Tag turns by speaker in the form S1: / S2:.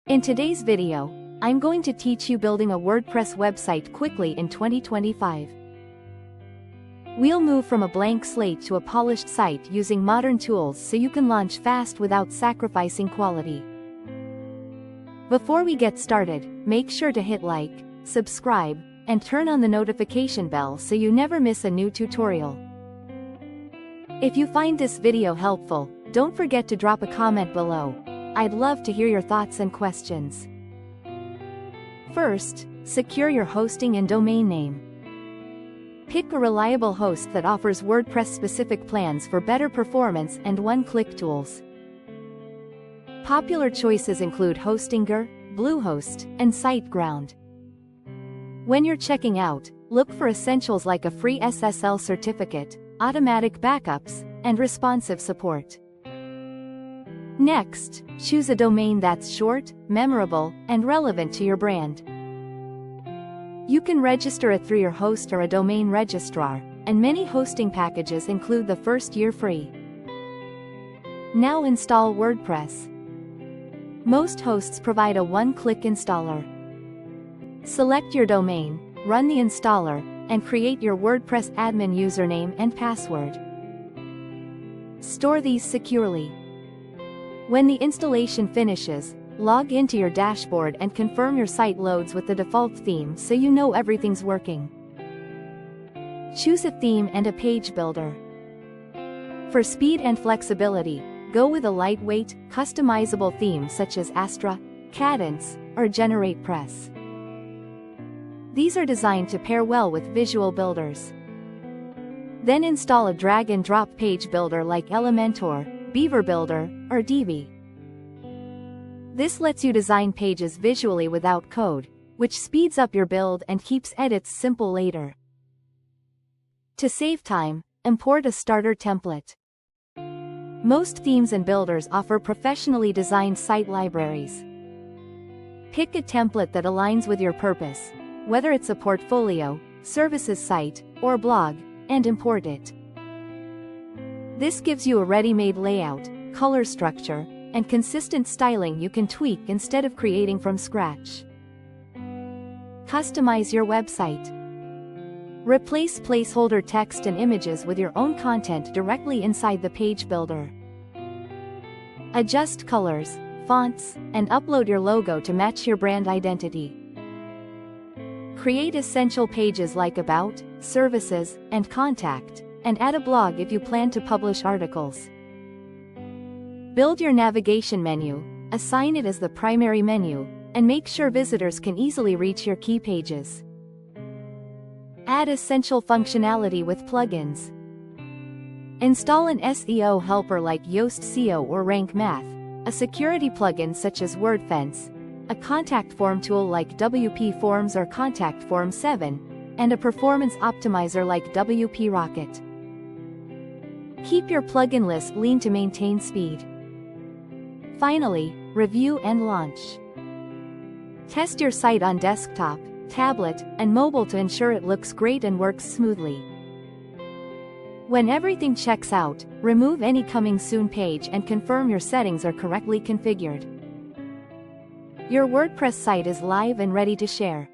S1: In today's video, I'm going to teach you building a WordPress website quickly in 2025. We'll move from a blank slate to a polished site using modern tools so you can launch fast without sacrificing quality. Before we get started, make sure to hit like, subscribe, and turn on the notification bell so you never miss a new tutorial. If you find this video helpful, don't forget to drop a comment below. I'd love to hear your thoughts and questions. First, secure your hosting and domain name. Pick a reliable host that offers WordPress-specific plans for better performance and one-click tools. Popular choices include Hostinger, Bluehost, and SiteGround. When you're checking out, look for essentials like a free SSL certificate, automatic backups, and responsive support. Next, choose a domain that's short, memorable, and relevant to your brand. You can register it through your host or a domain registrar, and many hosting packages include the first year free. Now install WordPress. Most hosts provide a one-click installer. Select your domain, run the installer, and create your WordPress admin username and password. Store these securely. When the installation finishes, log into your dashboard and confirm your site loads with the default theme so you know everything's working. Choose a theme and a page builder. For speed and flexibility, go with a lightweight, customizable theme such as Astra, Cadence, or GeneratePress. These are designed to pair well with visual builders. Then install a drag-and-drop page builder like Elementor, Beaver Builder, or Divi. This lets you design pages visually without code, which speeds up your build and keeps edits simple later. To save time, import a starter template. Most themes and builders offer professionally designed site libraries. Pick a template that aligns with your purpose, whether it's a portfolio, services site, or blog, and import it. This gives you a ready-made layout, color structure, and consistent styling you can tweak instead of creating from scratch. Customize your website. Replace placeholder text and images with your own content directly inside the page builder. Adjust colors, fonts, and upload your logo to match your brand identity. Create essential pages like About, Services, and Contact, and add a blog if you plan to publish articles. Build your navigation menu, assign it as the primary menu, and make sure visitors can easily reach your key pages. Add essential functionality with plugins. Install an SEO helper like Yoast SEO or Rank Math, a security plugin such as WordFence, a contact form tool like WP Forms or Contact Form 7, and a performance optimizer like WP Rocket. Keep your plugin list lean to maintain speed. Finally, review and launch. Test your site on desktop, tablet, and mobile to ensure it looks great and works smoothly. When everything checks out, remove any coming soon page and confirm your settings are correctly configured. Your WordPress site is live and ready to share.